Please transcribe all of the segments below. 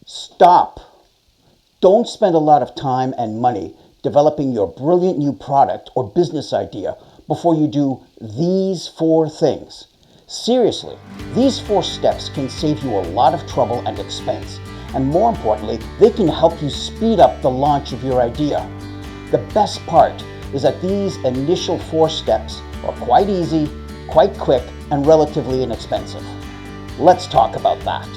Stop. Don't spend a lot of time and money developing your brilliant new product or business idea before you do these 4 things. Seriously, these 4 steps can save you a lot of trouble and expense, and more importantly, they can help you speed up the launch of your idea. The best part is that these initial 4 steps are quite easy, quite quick, and relatively inexpensive. Let's talk about that.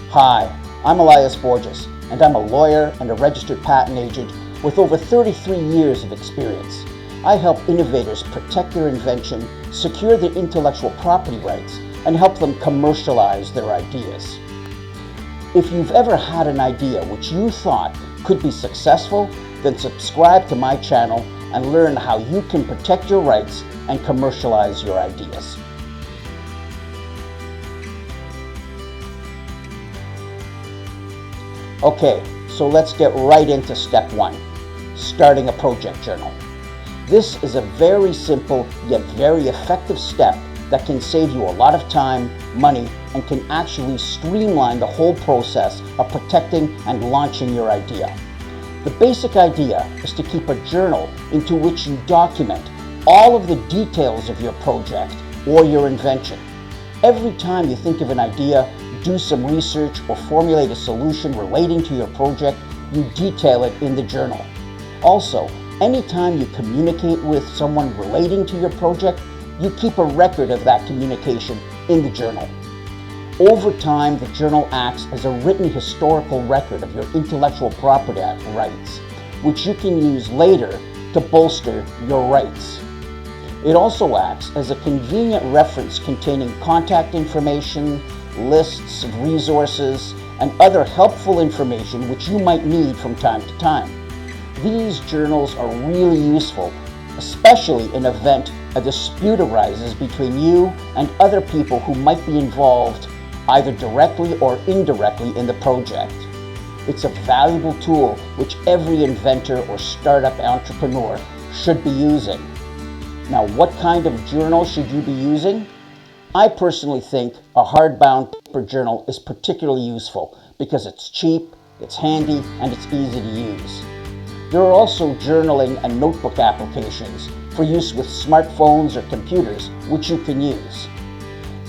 Hi, I'm Elias Borges, and I'm a lawyer and a registered patent agent with over 33 years of experience. I help innovators protect their invention, secure their intellectual property rights, and help them commercialize their ideas. If you've ever had an idea which you thought could be successful, then subscribe to my channel and learn how you can protect your rights and commercialize your ideas. Okay, so let's get right into step 1, starting a project journal. This is a very simple yet very effective step that can save you a lot of time, money, and can actually streamline the whole process of protecting and launching your idea. The basic idea is to keep a journal into which you document all of the details of your project or your invention. Every time you think of an idea, do some research, or formulate a solution relating to your project, you detail it in the journal. Also, anytime you communicate with someone relating to your project, you keep a record of that communication in the journal. Over time, the journal acts as a written historical record of your intellectual property rights, which you can use later to bolster your rights. It also acts as a convenient reference containing contact information, lists of resources, and other helpful information which you might need from time to time. These journals are really useful, especially in the event a dispute arises between you and other people who might be involved either directly or indirectly in the project. It's a valuable tool which every inventor or startup entrepreneur should be using. Now, what kind of journal should you be using? I personally think a hardbound paper journal is particularly useful because it's cheap, it's handy, and it's easy to use. There are also journaling and notebook applications for use with smartphones or computers, which you can use.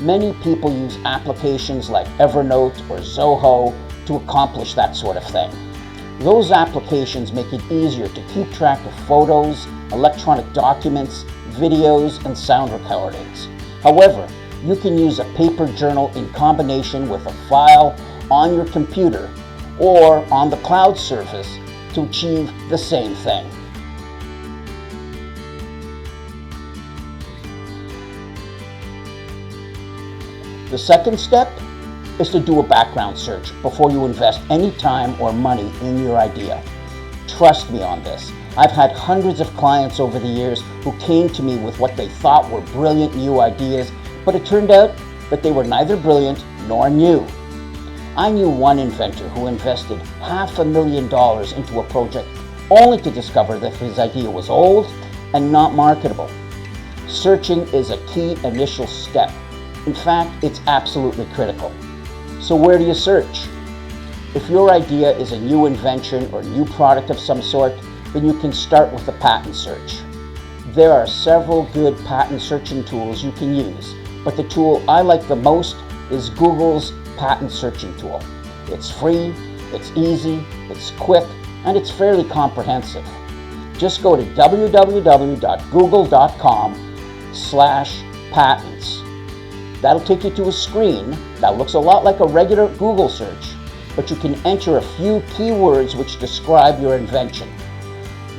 Many people use applications like Evernote or Zoho to accomplish that sort of thing. Those applications make it easier to keep track of photos, electronic documents, videos, and sound recordings. However, you can use a paper journal in combination with a file on your computer or on the cloud service to achieve the same thing. The second step is to do a background search before you invest any time or money in your idea. Trust me on this. I've had hundreds of clients over the years who came to me with what they thought were brilliant new ideas, but it turned out that they were neither brilliant nor new. I knew one inventor who invested $500,000 into a project only to discover that his idea was old and not marketable. Searching is a key initial step. In fact, it's absolutely critical. So where do you search? If your idea is a new invention or new product of some sort, then you can start with a patent search. There are several good patent searching tools you can use, but the tool I like the most is Google's patent searching tool. It's free, it's easy, it's quick, and it's fairly comprehensive. Just go to www.google.com/patents. That'll take you to a screen that looks a lot like a regular Google search, but you can enter a few keywords which describe your invention.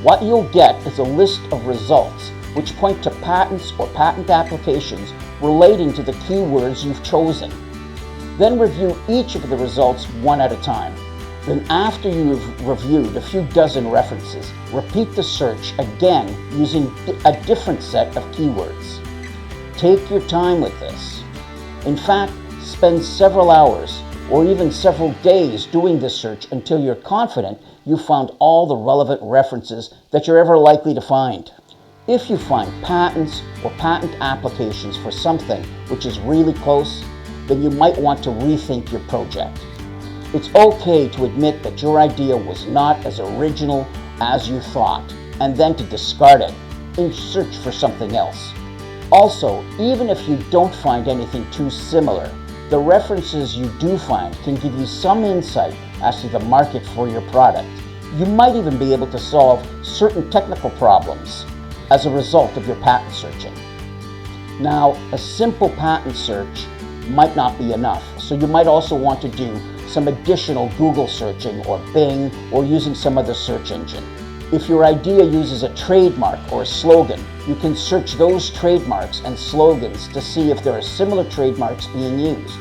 What you'll get is a list of results which point to patents or patent applications relating to the keywords you've chosen. Then review each of the results one at a time. Then after you've reviewed a few dozen references, repeat the search again using a different set of keywords. Take your time with this. In fact, spend several hours or even several days doing this search until you're confident you found all the relevant references that you're ever likely to find. If you find patents or patent applications for something which is really close, then you might want to rethink your project. It's okay to admit that your idea was not as original as you thought, and then to discard it in search for something else. Also, even if you don't find anything too similar, the references you do find can give you some insight as to the market for your product. You might even be able to solve certain technical problems as a result of your patent searching. Now, a simple patent search might not be enough, so you might also want to do some additional Google searching or Bing or using some other search engine. If your idea uses a trademark or a slogan, you can search those trademarks and slogans to see if there are similar trademarks being used.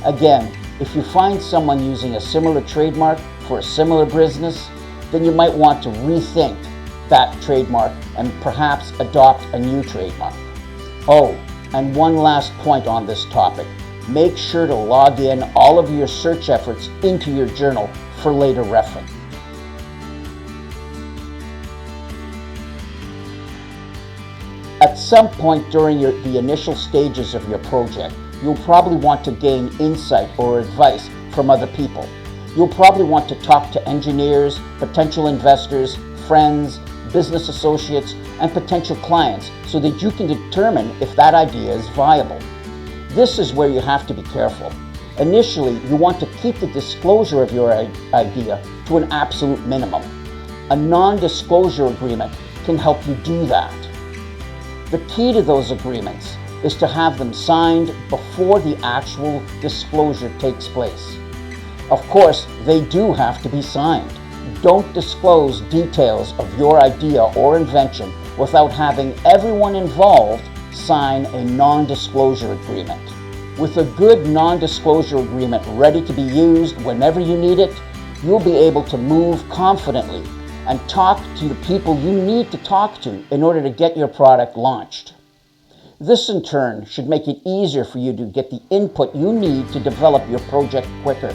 Again, if you find someone using a similar trademark for a similar business, then you might want to rethink that trademark and perhaps adopt a new trademark. Oh, and one last point on this topic. Make sure to log in all of your search efforts into your journal for later reference. At some point during the initial stages of your project, you'll probably want to gain insight or advice from other people. You'll probably want to talk to engineers, potential investors, friends, business associates, and potential clients so that you can determine if that idea is viable. This is where you have to be careful. Initially, you want to keep the disclosure of your idea to an absolute minimum. A non-disclosure agreement can help you do that. The key to those agreements is to have them signed before the actual disclosure takes place. Of course, they do have to be signed. Don't disclose details of your idea or invention without having everyone involved sign a non-disclosure agreement. With a good non-disclosure agreement ready to be used whenever you need it, you'll be able to move confidently and talk to the people you need to talk to in order to get your product launched. This in turn should make it easier for you to get the input you need to develop your project quicker.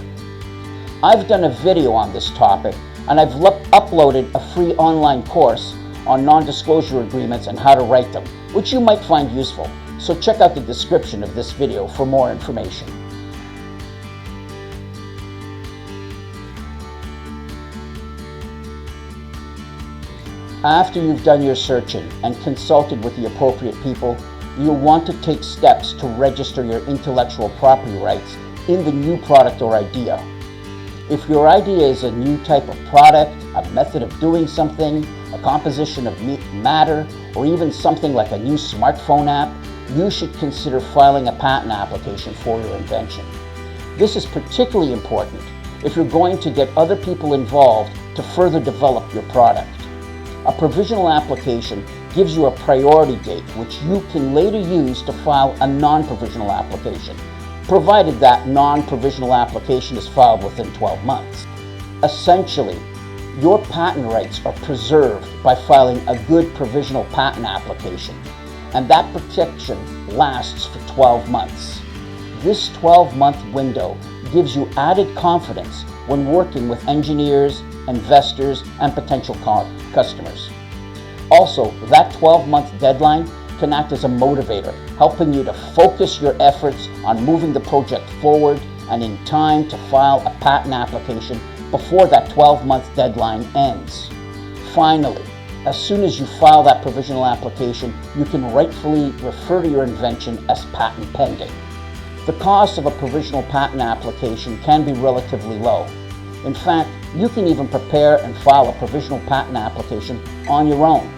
I've done a video on this topic, and I've uploaded a free online course on non-disclosure agreements and how to write them, which you might find useful. So check out the description of this video for more information. After you've done your searching and consulted with the appropriate people, you'll want to take steps to register your intellectual property rights in the new product or idea. If your idea is a new type of product, a method of doing something, a composition of matter, or even something like a new smartphone app, you should consider filing a patent application for your invention. This is particularly important if you're going to get other people involved to further develop your product. A provisional application gives you a priority date which you can later use to file a non-provisional application, provided that non-provisional application is filed within 12 months. Essentially, your patent rights are preserved by filing a good provisional patent application, and that protection lasts for 12 months. This 12-month window gives you added confidence when working with engineers, investors, and potential customers. Also, that 12-month deadline can act as a motivator, helping you to focus your efforts on moving the project forward and in time to file a patent application before that 12-month deadline ends. Finally, as soon as you file that provisional application, you can rightfully refer to your invention as patent pending. The cost of a provisional patent application can be relatively low. In fact, you can even prepare and file a provisional patent application on your own.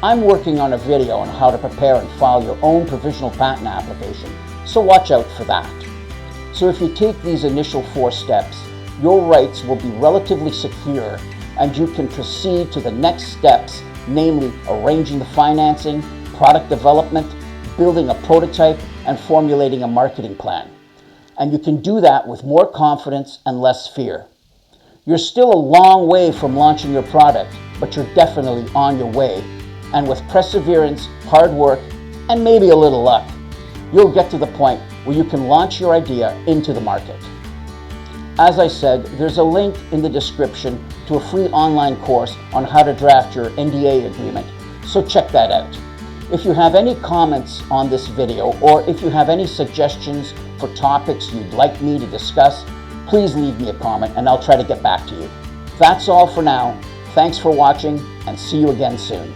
I'm working on a video on how to prepare and file your own provisional patent application, so watch out for that. So if you take these initial 4 steps, your rights will be relatively secure and you can proceed to the next steps, namely arranging the financing, product development, building a prototype, and formulating a marketing plan. And you can do that with more confidence and less fear. You're still a long way from launching your product, but you're definitely on your way. And with perseverance, hard work, and maybe a little luck, you'll get to the point where you can launch your idea into the market. As I said, there's a link in the description to a free online course on how to draft your NDA agreement, so check that out. If you have any comments on this video, or if you have any suggestions for topics you'd like me to discuss, please leave me a comment and I'll try to get back to you. That's all for now. Thanks for watching and see you again soon.